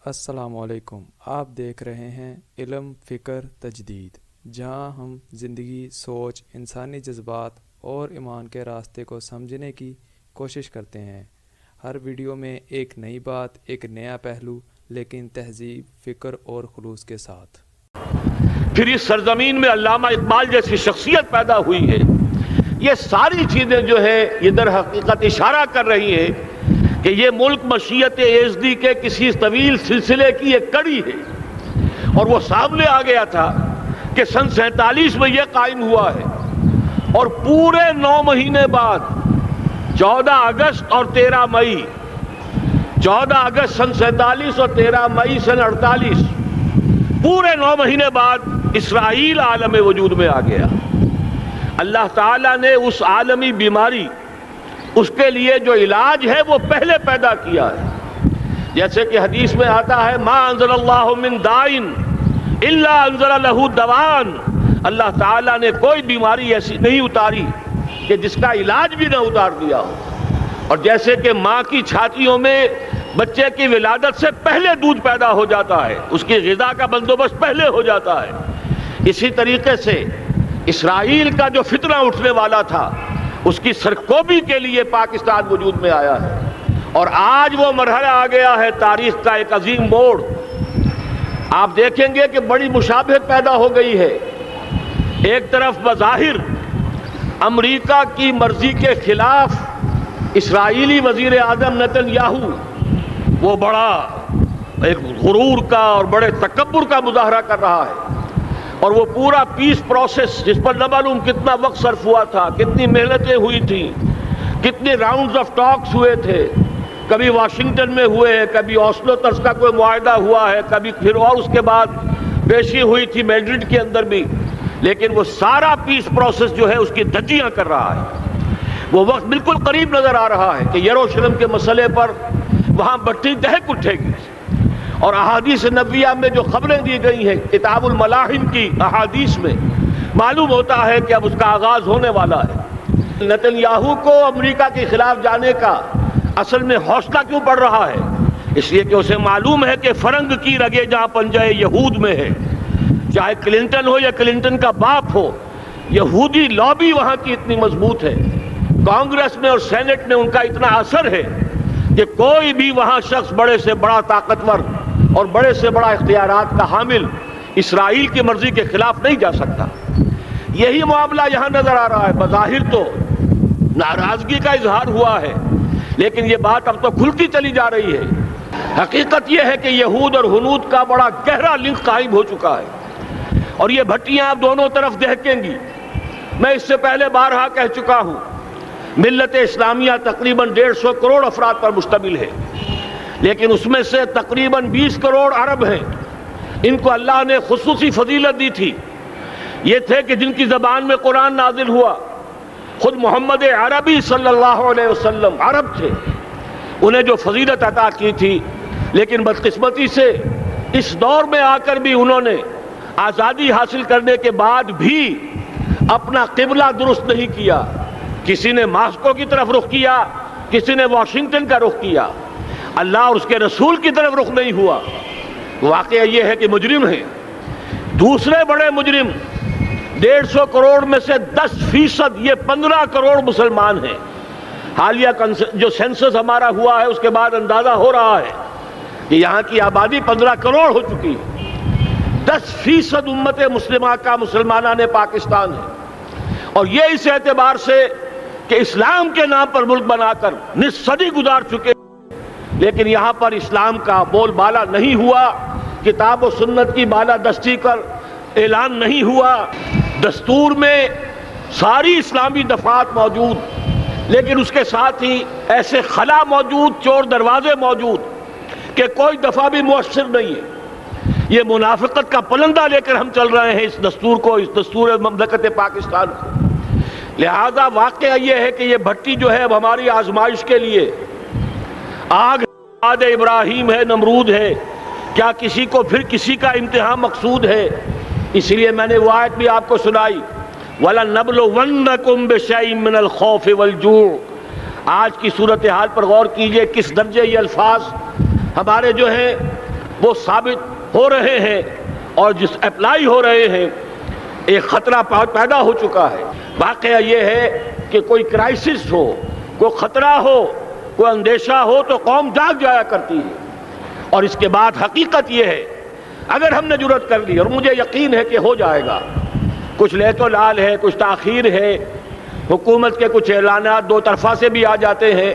السلام علیکم، آپ دیکھ رہے ہیں علم، فکر، تجدید، جہاں ہم زندگی، سوچ، انسانی جذبات اور ایمان کے راستے کو سمجھنے کی کوشش کرتے ہیں۔ ہر ویڈیو میں ایک نئی بات، ایک نیا پہلو، لیکن تہذیب، فکر اور خلوص کے ساتھ۔ پھر اس سرزمین میں علامہ اقبال جیسی شخصیت پیدا ہوئی ہے۔ یہ ساری چیزیں جو ہے یہ در حقیقت اشارہ کر رہی ہیں کہ یہ ملک مشیت ایزدی کے کسی طویل سلسلے کی ایک کڑی ہے، اور وہ سامنے آ گیا تھا کہ سن 47 میں یہ قائم ہوا ہے، اور پورے 9 مہینے بعد 14 اگست اور 13 مئی 14 اگست سن 47 اور 13 مئی سن 48 پورے 9 مہینے بعد اسرائیل عالم وجود میں آ گیا۔ اللہ تعالیٰ نے اس عالمی بیماری، اس کے لیے جو علاج ہے وہ پہلے پیدا کیا ہے۔ جیسے کہ حدیث میں آتا ہے ما انزل اللہ من دائن الا انزل له دوان، اللہ تعالیٰ نے کوئی بیماری ایسی نہیں اتاری کہ جس کا علاج بھی نہ اتار دیا ہو۔ اور جیسے کہ ماں کی چھاتیوں میں بچے کی ولادت سے پہلے دودھ پیدا ہو جاتا ہے، اس کی غذا کا بندوبست پہلے ہو جاتا ہے، اسی طریقے سے اسرائیل کا جو فتنہ اٹھنے والا تھا اس کی سرکوبی کے لیے پاکستان وجود میں آیا ہے، اور آج وہ مرحلہ آ گیا ہے تاریخ کا ایک عظیم موڑ۔ آپ دیکھیں گے کہ بڑی مشابہت پیدا ہو گئی ہے۔ ایک طرف بظاہر امریکہ کی مرضی کے خلاف اسرائیلی وزیر اعظم نتن یاہو وہ بڑا ایک غرور کا اور بڑے تکبر کا مظاہرہ کر رہا ہے، اور وہ پورا پیس پروسیس جس پر نہ معلوم کتنا وقت صرف ہوا تھا، کتنی محنتیں ہوئی تھیں، کتنے راؤنڈز آف ٹاکس ہوئے تھے، کبھی واشنگٹن میں ہوئے ہیں، کبھی اوسلو طرز کا کوئی معاہدہ ہوا ہے، کبھی پھر اور اس کے بعد پیشی ہوئی تھی میڈرڈ کے اندر بھی، لیکن وہ سارا پیس پروسیس جو ہے اس کی دھجیاں کر رہا ہے۔ وہ وقت بالکل قریب نظر آ رہا ہے کہ یروشلم کے مسئلے پر وہاں بٹھی دہک اٹھے گی، اور احادیث نبویہ میں جو خبریں دی گئی ہیں کتاب الملاحم کی احادیث میں معلوم ہوتا ہے کہ اب اس کا آغاز ہونے والا ہے۔ نتن یاہو کو امریکہ کے خلاف جانے کا اصل میں حوصلہ کیوں پڑ رہا ہے؟ اس لیے کہ اسے معلوم ہے کہ فرنگ کی رگیں جہاں پنجہ یہود میں ہے، چاہے کلنٹن ہو یا کلنٹن کا باپ ہو، یہودی لابی وہاں کی اتنی مضبوط ہے، کانگریس میں اور سینٹ میں ان کا اتنا اثر ہے کہ کوئی بھی وہاں شخص بڑے سے بڑا طاقتور اور بڑے سے بڑا اختیارات کا حامل اسرائیل کی مرضی کے خلاف نہیں جا سکتا۔ یہی معاملہ یہاں نظر آ رہا ہے۔ بظاہر تو ناراضگی کا اظہار ہوا ہے، لیکن یہ بات اب تو کھلتی چلی جا رہی ہے۔ حقیقت یہ ہے کہ یہود اور ہنود کا بڑا گہرا لنک قائم ہو چکا ہے، اور یہ بھٹیاں اب دونوں طرف دہکیں گی۔ میں اس سے پہلے بارہا کہہ چکا ہوں، ملت اسلامیہ تقریباً 150 کروڑ افراد پر مشتمل ہے، لیکن اس میں سے تقریباً 20 کروڑ عرب ہیں۔ ان کو اللہ نے خصوصی فضیلت دی تھی، یہ تھے کہ جن کی زبان میں قرآن نازل ہوا، خود محمد عربی صلی اللہ علیہ وسلم عرب تھے، انہیں جو فضیلت عطا کی تھی، لیکن بدقسمتی سے اس دور میں آ کر بھی انہوں نے آزادی حاصل کرنے کے بعد بھی اپنا قبلہ درست نہیں کیا۔ کسی نے ماسکو کی طرف رخ کیا، کسی نے واشنگٹن کا رخ کیا، اللہ اور اس کے رسول کی طرف رخ نہیں ہوا۔ واقعہ یہ ہے کہ مجرم ہیں۔ دوسرے بڑے مجرم 150 کروڑ میں سے 10% یہ 15 کروڑ مسلمان ہیں۔ حالیہ جو سینسس ہمارا ہوا ہے اس کے بعد اندازہ ہو رہا ہے کہ یہاں کی آبادی 15 کروڑ ہو چکی ہے۔ 10% امت مسلمہ کا مسلمانان پاکستان ہے، اور یہ اس اعتبار سے کہ اسلام کے نام پر ملک بنا کر نصف صدی گزار چکے، لیکن یہاں پر اسلام کا بول بالا نہیں ہوا، کتاب و سنت کی بالا دستی کر اعلان نہیں ہوا۔ دستور میں ساری اسلامی دفعات موجود، لیکن اس کے ساتھ ہی ایسے خلا موجود، چور دروازے موجود کہ کوئی دفعہ بھی مؤثر نہیں ہے۔ یہ منافقت کا پلندہ لے کر ہم چل رہے ہیں اس دستور کو، اس دستور مملکت پاکستان کو۔ لہذا واقعہ یہ ہے کہ یہ بھٹی جو ہے اب ہماری آزمائش کے لیے آگ آد ابراہیم ہے، نمرود ہے، کیا کسی کو پھر کسی کا امتحان مقصود ہے؟ اس لیے میں نے وہ آیت بھی آپ کو سنائی، وَلَنَّبْلُوَنَّكُمْ بِشَيْءٍ مِّنَ الْخَوْفِ وَالْجُوعِ۔ آج کی صورتحال پر غور کیجئے، کس درجے یہ الفاظ ہمارے جو ہیں وہ ثابت ہو رہے ہیں اور جس اپلائی ہو رہے ہیں، ایک خطرہ پیدا ہو چکا ہے۔ واقعہ یہ ہے کہ کوئی کرائسس ہو، کوئی خطرہ ہو، کوئی اندیشہ ہو تو قوم جاگ جایا کرتی ہے، اور اس کے بعد حقیقت یہ ہے اگر ہم نے جرأت کر لی، اور مجھے یقین ہے کہ ہو جائے گا، کچھ لیت و لال ہے، کچھ تاخیر ہے، حکومت کے کچھ اعلانات دو طرفہ سے بھی آ جاتے ہیں،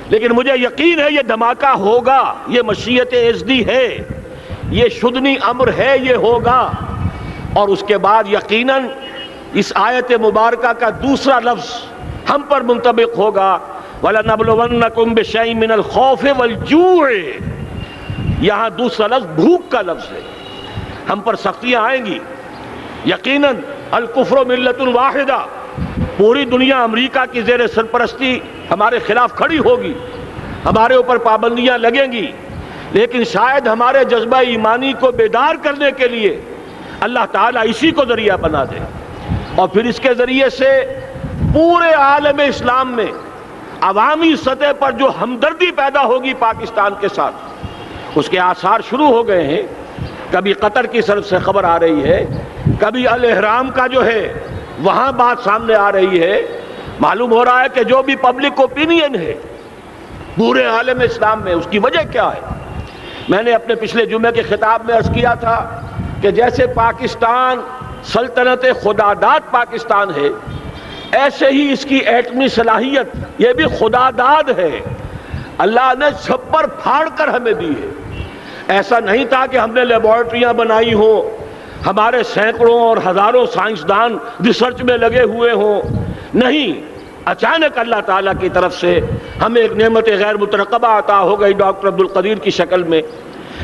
لیکن مجھے یقین ہے یہ دھماکہ ہوگا، یہ مشیت اعزدی ہے، یہ شدنی امر ہے، یہ ہوگا۔ اور اس کے بعد یقیناً اس آیت مبارکہ کا دوسرا لفظ ہم پر منطبق ہوگا، وَلَنَبْلُوَنَّكُمْ بِشَيْءٍ مِّنَ الْخَوْفِ وَالْجُوعِ۔ یہاں دوسرا لفظ بھوک کا لفظ ہے، ہم پر سختیاں آئیں گی یقیناً۔ الکفر ملت واحدہ، پوری دنیا امریکہ کی زیر سرپرستی ہمارے خلاف کھڑی ہوگی، ہمارے اوپر پابندیاں لگیں گی، لیکن شاید ہمارے جذبہ ایمانی کو بیدار کرنے کے لیے اللہ تعالیٰ اسی کو ذریعہ بنا دے، اور پھر اس کے ذریعے سے پورے عالم اسلام میں عوامی سطح پر جو ہمدردی پیدا ہوگی پاکستان کے ساتھ، اس کے آثار شروع ہو گئے ہیں۔ کبھی قطر کی طرف سے خبر آ رہی ہے، کبھی الاحرام کا جو ہے وہاں بات سامنے آ رہی ہے۔ معلوم ہو رہا ہے کہ جو بھی پبلک اوپینین ہے پورے عالم اسلام میں، اس کی وجہ کیا ہے؟ میں نے اپنے پچھلے جمعے کے خطاب میں عرض کیا تھا کہ جیسے پاکستان سلطنت خداداد پاکستان ہے، ایسے ہی اس کی ایٹمی صلاحیت یہ بھی خداداد ہے، اللہ نے چھپر پھاڑ کر ہمیں دی ہے۔ ایسا نہیں تھا کہ ہم نے لیبارٹریاں بنائی ہوں، ہمارے سینکڑوں اور ہزاروں سائنسدان ریسرچ میں لگے ہوئے ہوں، نہیں، اچانک اللہ تعالیٰ کی طرف سے ہمیں ایک نعمت غیر مترقبہ عطا ہو گئی ڈاکٹر عبدالقدیر کی شکل میں۔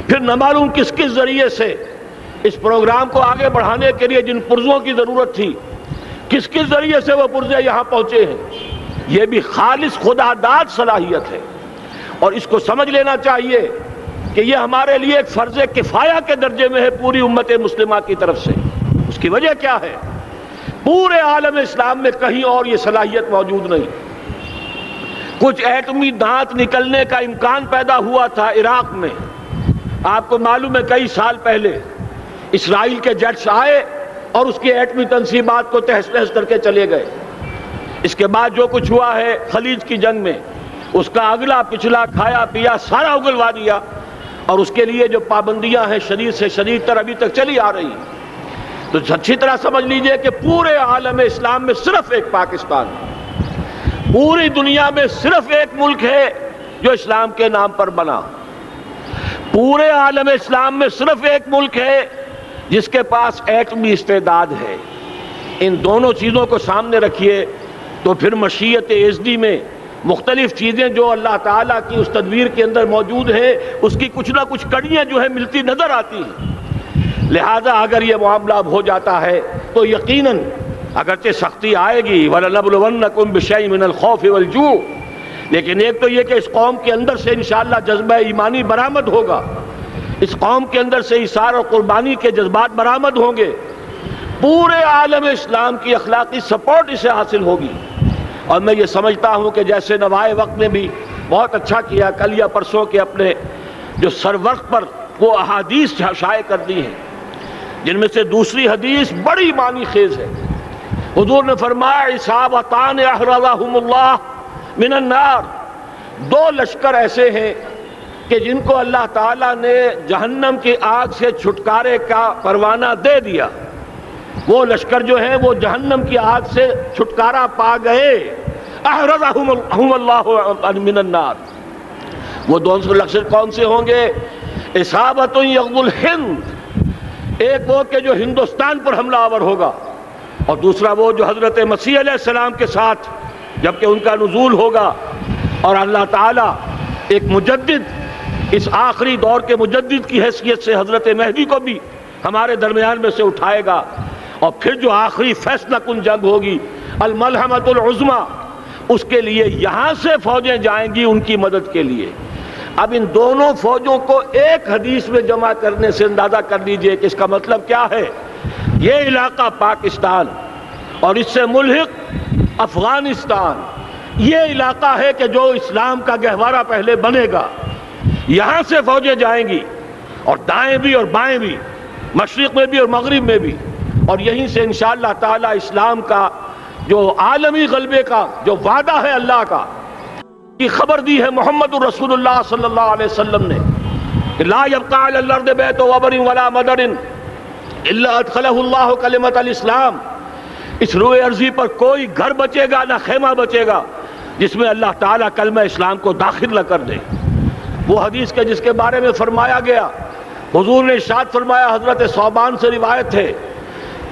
پھر نہ معلوم کس کس ذریعے سے اس پروگرام کو آگے بڑھانے کے لیے جن پرزوں کی ضرورت تھی، کس کس ذریعے سے وہ پرزے یہاں پہنچے ہیں۔ یہ بھی خالص خداداد صلاحیت ہے، اور اس کو سمجھ لینا چاہیے کہ یہ ہمارے لیے ایک فرض کفایہ کے درجے میں ہے پوری امت مسلمہ کی طرف سے۔ اس کی وجہ کیا ہے؟ پورے عالم اسلام میں کہیں اور یہ صلاحیت موجود نہیں۔ کچھ ایٹمی دانت نکلنے کا امکان پیدا ہوا تھا عراق میں، آپ کو معلوم ہے کئی سال پہلے اسرائیل کے جیٹس آئے اور اس کی ایٹمی تنصیبات کو تہس نہس کر کے چلے گئے۔ اس کے بعد جو کچھ ہوا ہے خلیج کی جنگ میں، اس کا اگلا پچھلا کھایا پیا سارا اگلوا دیا، اور اس کے لیے جو پابندیاں ہیں شدید سے شدید تر ابھی تک چلی آ رہی ہیں۔ تو اچھی طرح سمجھ لیجئے کہ پورے عالم اسلام میں صرف ایک پاکستان ہے، پوری دنیا میں صرف ایک ملک ہے جو اسلام کے نام پر بنا، پورے عالم اسلام میں صرف ایک ملک ہے جس کے پاس ایٹمی استعداد ہے۔ ان دونوں چیزوں کو سامنے رکھیے تو پھر مشیت اعزدی میں مختلف چیزیں جو اللہ تعالیٰ کی اس تدبیر کے اندر موجود ہے، اس کی کچھ نہ کچھ کڑیاں جو ہے ملتی نظر آتی ہیں۔ لہذا اگر یہ معاملہ اب ہو جاتا ہے تو یقیناً اگرچہ سختی آئے گی، وَلَنَبْلُوَنَّكُمْ بِشَيْءٍ مِّنَ الْخَوْفِ وَالْجُوعِ، لیکن ایک تو یہ کہ اس قوم کے اندر سے انشاءاللہ جذبہ ایمانی برآمد ہوگا، اس قوم کے اندر سے ایثار اور قربانی کے جذبات برآمد ہوں گے، پورے عالم اسلام کی اخلاقی سپورٹ اسے حاصل ہوگی۔ اور میں یہ سمجھتا ہوں کہ جیسے نوائے وقت نے بھی بہت اچھا کیا، کل یا پرسوں کے اپنے جو سر وقت پر وہ احادیث شائع کر دی ہیں، جن میں سے دوسری حدیث بڑی معنی خیز ہے۔ حضور نے فرمایا اصابتان احرزہم اللہ من النار، دو لشکر ایسے ہیں کہ جن کو اللہ تعالیٰ نے جہنم کی آگ سے چھٹکارے کا پروانہ دے دیا، وہ لشکر جو ہیں وہ جہنم کی آگ سے چھٹکارا پا گئے، احرزہم اللہ من النار۔ وہ دونوں لشکر کون سے ہوں گے؟ اصابت یغزو الہند، ایک وہ کہ جو ہندوستان پر حملہ آور ہوگا، اور دوسرا وہ جو حضرت مسیح علیہ السلام کے ساتھ جبکہ ان کا نزول ہوگا، اور اللہ تعالیٰ ایک مجدد، اس آخری دور کے مجدد کی حیثیت سے حضرت مہدی کو بھی ہمارے درمیان میں سے اٹھائے گا، اور پھر جو آخری فیصلہ کن جنگ ہوگی الملحمۃ العظمیٰ، اس کے لیے یہاں سے فوجیں جائیں گی ان کی مدد کے لیے۔ اب ان دونوں فوجوں کو ایک حدیث میں جمع کرنے سے اندازہ کر لیجئے کہ اس کا مطلب کیا ہے۔ یہ علاقہ پاکستان اور اس سے ملحق افغانستان، یہ علاقہ ہے کہ جو اسلام کا گہوارہ پہلے بنے گا، یہاں سے فوجیں جائیں گی، اور دائیں بھی اور بائیں بھی، مشرق میں بھی اور مغرب میں بھی، اور یہیں سے انشاءاللہ تعالی اسلام کا جو عالمی غلبے کا جو وعدہ ہے اللہ کا، کی خبر دی ہے محمد رسول اللہ صلی اللہ علیہ وسلم نے کہ لا یبقى علی الارض بیت وبر ولا مدر الا ادخلہ اللہ کلمۃ الاسلام، اس روئے ارضی پر کوئی گھر بچے گا نہ خیمہ بچے گا جس میں اللہ تعالیٰ کلمہ اسلام کو داخل نہ کر دے۔ وہ حدیث کے جس کے بارے میں فرمایا گیا، حضور نے ارشاد فرمایا، حضرت ثوبان سے روایت ہے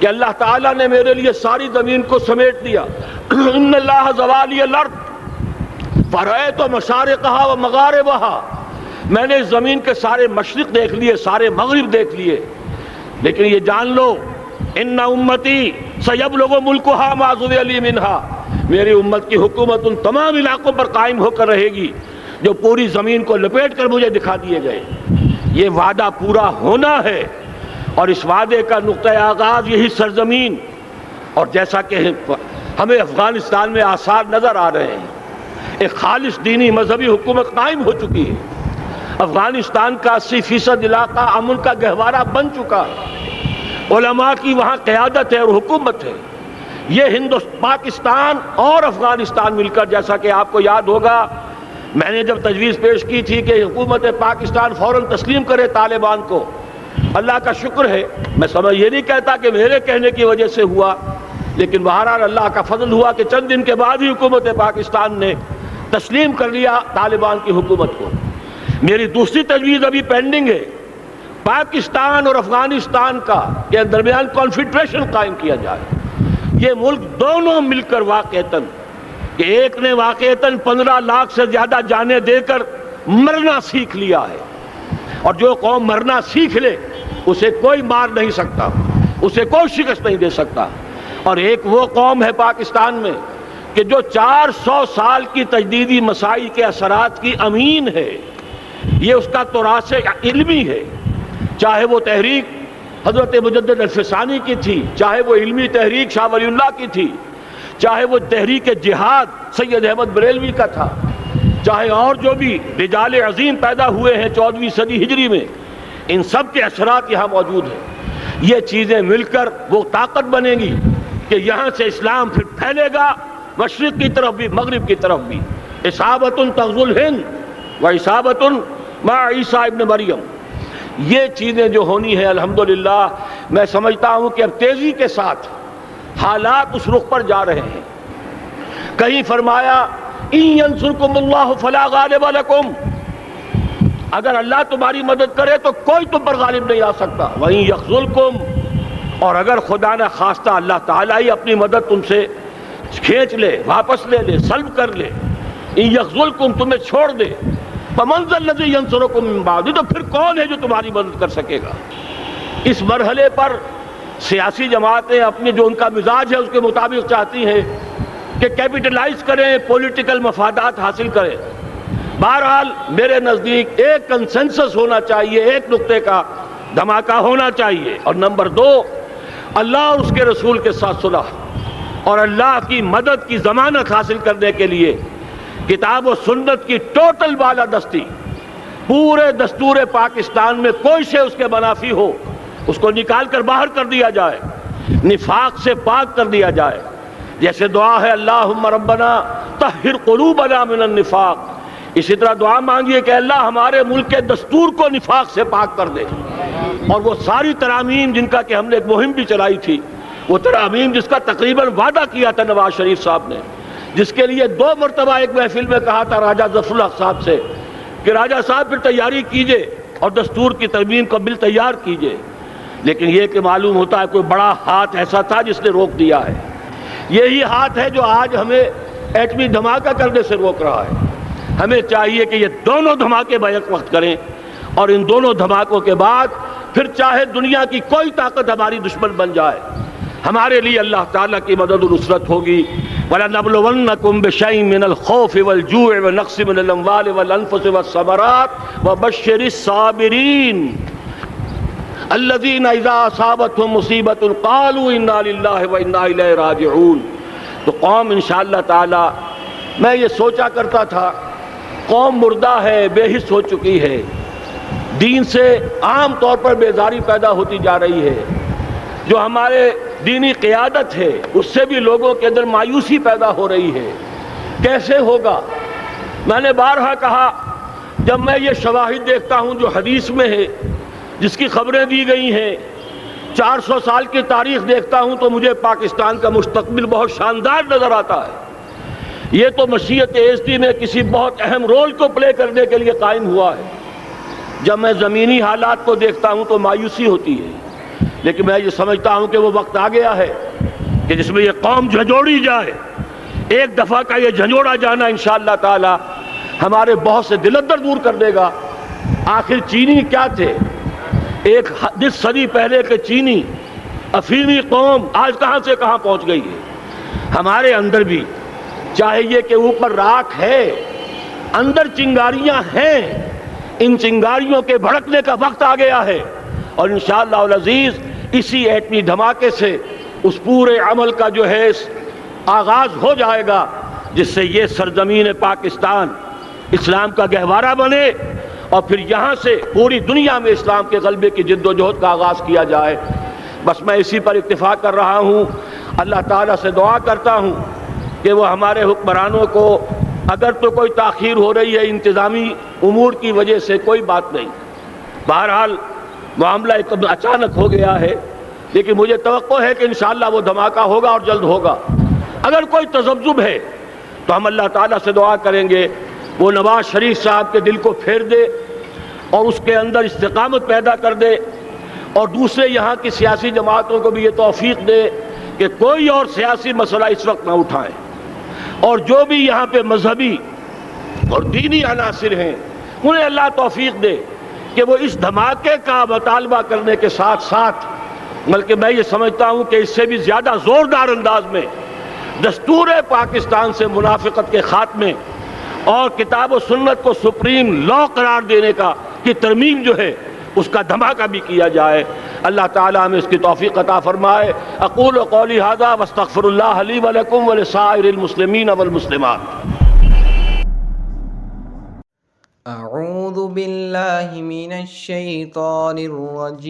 کہ اللہ تعالیٰ نے میرے لیے ساری زمین کو سمیٹ دیا، ان اللہ زوالی الارض فرأیت مشارقہا و مغاربہا، میں نے اس زمین کے سارے مشرق دیکھ لیے، سارے مغرب دیکھ لیے، لیکن یہ جان لو ان امتی سیبلغ ملکہا ما ظل لی منہا، میری امت کی حکومت ان تمام علاقوں پر قائم ہو کر رہے گی جو پوری زمین کو لپیٹ کر مجھے دکھا دیے گئے۔ یہ وعدہ پورا ہونا ہے، اور اس وعدے کا نقطہ آغاز یہی سرزمین، اور جیسا کہ ہمیں افغانستان میں آثار نظر آ رہے ہیں، ایک خالص دینی مذہبی حکومت قائم ہو چکی ہے، افغانستان کا 80% علاقہ امن کا گہوارہ بن چکا ہے، علماء کی وہاں قیادت ہے اور حکومت ہے۔ یہ پاکستان اور افغانستان مل کر، جیسا کہ آپ کو یاد ہوگا میں نے جب تجویز پیش کی تھی کہ حکومت پاکستان فوراً تسلیم کرے طالبان کو، اللہ کا شکر ہے، میں یہ نہیں کہتا کہ میرے کہنے کی وجہ سے ہوا، لیکن بہرحال اللہ کا فضل ہوا کہ چند دن کے بعد ہی حکومت پاکستان نے تسلیم کر لیا طالبان کی حکومت کو۔ میری دوسری تجویز ابھی پینڈنگ ہے، پاکستان اور افغانستان کا کے درمیان کانفیڈریشن قائم کیا جائے۔ یہ ملک دونوں مل کر واقعتاً، کہ ایک نے واقعتاً 15 لاکھ سے زیادہ جانیں دے کر مرنا سیکھ لیا ہے، اور جو قوم مرنا سیکھ لے اسے کوئی مار نہیں سکتا، اسے کوئی شکست نہیں دے سکتا، اور ایک وہ قوم ہے پاکستان میں کہ جو 400 سال کی تجدیدی مسائل کے اثرات کی امین ہے، یہ اس کا تراث علمی ہے، چاہے وہ تحریک حضرت مجدد الفسانی کی تھی، چاہے وہ علمی تحریک شاہ ولی اللہ کی تھی، چاہے وہ تحریک جہاد سید احمد بریلوی کا تھا، چاہے اور جو بھی رجال عظیم پیدا ہوئے ہیں 14ویں صدی ہجری میں، ان سب کے اثرات یہاں موجود ہیں۔ یہ چیزیں مل کر وہ طاقت بنے گی کہ یہاں سے اسلام پھر پھیلے گا، مشرق کی طرف بھی مغرب کی طرف بھی۔ اصابۃ تغزو الہند و اصابۃ مع عیسیٰ ابن مریم، یہ چیزیں جو ہونی ہیں الحمدللہ میں سمجھتا ہوں کہ اب تیزی کے ساتھ حالات اس رخ پر جا رہے ہیں۔ کہیں فرمایا ان ینصرکم اللہ فلا غالب لکم، اگر اللہ تمہاری مدد کرے تو کوئی تم پر غالب نہیں آ سکتا، وَإِن یخذلکم، اور اگر خدا نہ خواستہ اللہ تعالیٰ ہی اپنی مدد تم سے کھینچ لے، واپس لے لے، سلب کر لے، ان یخذلکم، تمہیں چھوڑ دے، فَمَنْ ذَا الَّذِي يَنصُرُكُم مِّن بَعْدِهِ، تو پھر کون ہے جو تمہاری مدد کر سکے گا۔ اس مرحلے پر سیاسی جماعتیں اپنے جو ان کا مزاج ہے اس کے مطابق چاہتی ہیں کہ کیپٹلائز کریں، پولیٹیکل مفادات حاصل کریں۔ بہرحال میرے نزدیک ایک کنسنسس ہونا چاہیے، ایک نقطے کا دھماکہ ہونا چاہیے، اور نمبر 2 اللہ اور اس کے رسول کے ساتھ صلح اور اللہ کی مدد کی ضمانت حاصل کرنے کے لیے کتاب و سنت کی ٹوٹل بالادستی، پورے دستور پاکستان میں کوئی شے اس کے منافی ہو اس کو نکال کر باہر کر دیا جائے، نفاق سے پاک کر دیا جائے۔ جیسے دعا ہے اللہم ربنا طہر قلوبنا من النفاق، اسی طرح دعا مانگیے کہ اللہ ہمارے ملک کے دستور کو نفاق سے پاک کر دے، اور وہ ساری ترامیم جن کا کہ ہم نے ایک مہم بھی چلائی تھی، وہ ترامیم جس کا تقریباً وعدہ کیا تھا نواز شریف صاحب نے، جس کے لیے 2 مرتبہ ایک محفل میں کہا تھا راجہ ظفر الحق صاحب سے کہ راجہ صاحب پھر تیاری کیجئے اور دستور کی ترمیم کا بل تیار کیجئے، لیکن یہ کہ معلوم ہوتا ہے کوئی بڑا ہاتھ ایسا تھا جس نے روک دیا ہے۔ یہی ہاتھ ہے جو آج ہمیں ایٹمی دھماکہ کرنے سے روک رہا ہے۔ ہمیں چاہیے کہ یہ دونوں دھماکے بیک وقت کریں، اور ان دونوں دھماکوں کے بعد پھر چاہے دنیا کی کوئی طاقت ہماری دشمن بن جائے، ہمارے لیے اللہ تعالیٰ کی مدد و نصرت ہوگی۔ وَلَنَبْلُوَنَّكُمْ بِشَيْءٍ مِّنَ الْخَوْفِ وَالْجُوعِ وَنَقْصٍ مِّنَ الْأَمْوَالِ وَالْأَنفُسِ وَالثَّمَرَاتِ وَبَشِّرِ الصَّابِرِينَ الَّذِينَ إِذَا أَصَابَتْهُم مُّصِيبَةٌ قَالُوا إِنَّا لِلَّهِ وَإِنَّا إِلَيْهِ رَاجِعُونَ۔ تو قوم انشاءاللہ تعالی، میں یہ سوچا کرتا تھا قوم مردہ ہے، بے حس ہو چکی ہے، دین سے عام طور پر بیزاری پیدا ہوتی جا رہی ہے، جو ہمارے دینی قیادت ہے اس سے بھی لوگوں کے اندر مایوسی پیدا ہو رہی ہے۔ کیسے ہوگا؟ میں نے بارہا کہا، جب میں یہ شواہد دیکھتا ہوں جو حدیث میں ہے، جس کی خبریں دی گئی ہیں، 400 سال کی تاریخ دیکھتا ہوں، تو مجھے پاکستان کا مستقبل بہت شاندار نظر آتا ہے۔ یہ تو مشیت ایزدی میں کسی بہت اہم رول کو پلے کرنے کے لیے قائم ہوا ہے۔ جب میں زمینی حالات کو دیکھتا ہوں تو مایوسی ہوتی ہے، لیکن میں یہ سمجھتا ہوں کہ وہ وقت آ گیا ہے کہ جس میں یہ قوم جھنجھوڑی جائے۔ ایک دفعہ کا یہ جھنجھوڑا جانا انشاءاللہ تعالی ہمارے بہت سے دل اندر دور کر دے گا۔ آخر چینی کیا تھے؟ ایک 10 صدی پہلے کے چینی افریقی قوم آج کہاں سے کہاں پہنچ گئی ہے۔ ہمارے اندر بھی چاہے یہ کہ اوپر راکھ ہے، اندر چنگاریاں ہیں، ان چنگاریوں کے بھڑکنے کا وقت آ گیا ہے، اور انشاءاللہ العزیز اسی ایٹمی دھماکے سے اس پورے عمل کا جو ہے آغاز ہو جائے گا، جس سے یہ سرزمین پاکستان اسلام کا گہوارہ بنے، اور پھر یہاں سے پوری دنیا میں اسلام کے غلبے کی جد و جہد کا آغاز کیا جائے۔ بس میں اسی پر اتفاق کر رہا ہوں۔ اللہ تعالیٰ سے دعا کرتا ہوں کہ وہ ہمارے حکمرانوں کو، اگر تو کوئی تاخیر ہو رہی ہے انتظامی امور کی وجہ سے، کوئی بات نہیں، بہرحال معاملہ ایک اچانک ہو گیا ہے، لیکن مجھے توقع ہے کہ انشاءاللہ وہ دھماکہ ہوگا اور جلد ہوگا۔ اگر کوئی تذبذب ہے تو ہم اللہ تعالیٰ سے دعا کریں گے وہ نواز شریف صاحب کے دل کو پھیر دے اور اس کے اندر استقامت پیدا کر دے، اور دوسرے یہاں کی سیاسی جماعتوں کو بھی یہ توفیق دے کہ کوئی اور سیاسی مسئلہ اس وقت نہ اٹھائیں، اور جو بھی یہاں پہ مذہبی اور دینی عناصر ہیں انہیں اللہ توفیق دے کہ وہ اس دھماکے کا مطالبہ کرنے کے ساتھ ساتھ، بلکہ میں یہ سمجھتا ہوں کہ اس سے بھی زیادہ زوردار انداز میں دستور پاکستان سے منافقت کے خاتمے اور کتاب و سنت کو سپریم لا قرار دینے کی ترمیم جو ہے اس کا دھماکہ بھی کیا جائے۔ اللہ تعالیٰ ہمیں اس کی توفیق عطا فرمائے۔ اقول قولی ھذا واستغفر اللہ لی ولکم ولسائر المسلمین والمسلمات۔ اعوذ باللہ من الشیطان الرجیم،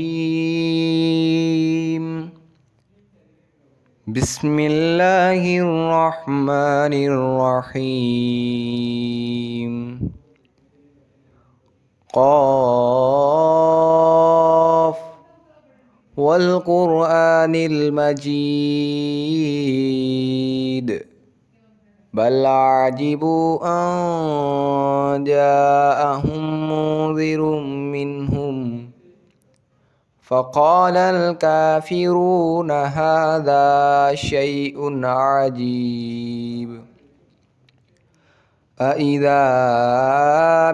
بسم اللہ الرحمن الرحیم۔ قاف والقرآن المجید بل عجبوا أن جاءهم منذر منهم فقال الكافرون هذا شيء عجيب أإذا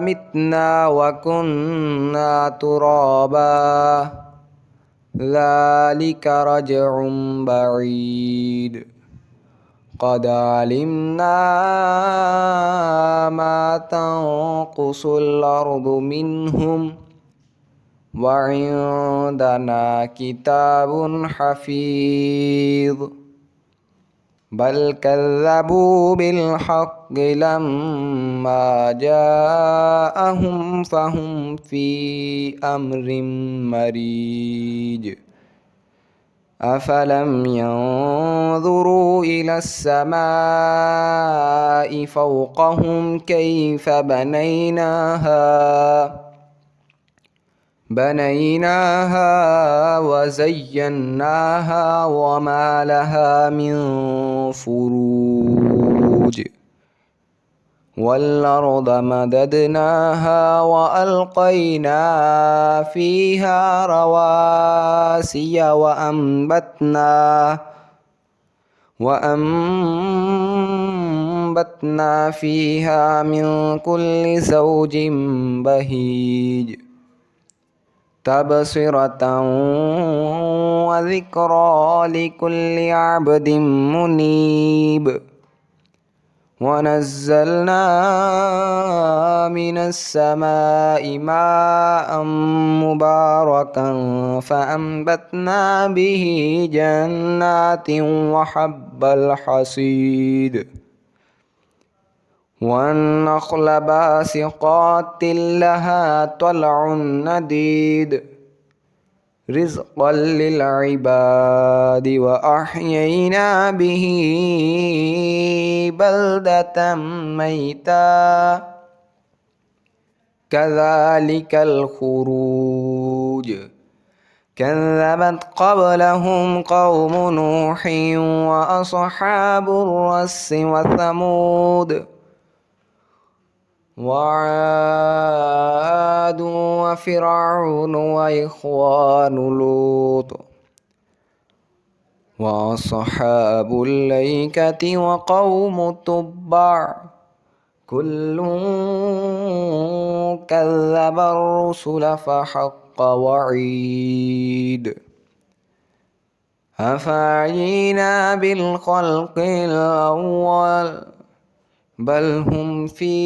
متنا وكنا ترابا ذلك رجع بعيد قد علمنا ما تنقص الأرض منهم وعندنا كتاب حفيظ بل كذبوا بالحق لما جاءهم فهم في أمر مريج أفلم ينظروا إلى السماء فوقهم كيف بنيناها وزيناها وما لها من فروج والأرض مددناها وألقينا فيها رواسي وأنبتنا فيها من كل زوج بهيج تبصرة وذكرى لكل عبد منيب ونزلنا من السماء ماء مباركا فأنبتنا به جنات وحب الحصيد والنخل باسقات لها طلع نديد رزقا للعباد وأحيينا به بلدة ميتا كذلك الخروج كذبت قبلهم قوم نوح وأصحاب الرس وثمود وعاد وفرعون وإخوان لوط وأصحاب الأيكة وقوم تبع كل كذب الرسل فحق وعيد أفعينا بالخلق الأول بل هم في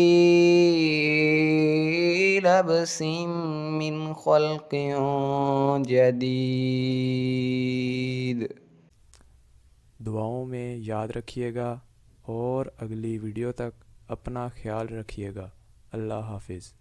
لبس من خلق جديد. دعاؤں میں یاد رکھیے گا اور اگلی ویڈیو تک اپنا خیال رکھیے گا. اللہ حافظ.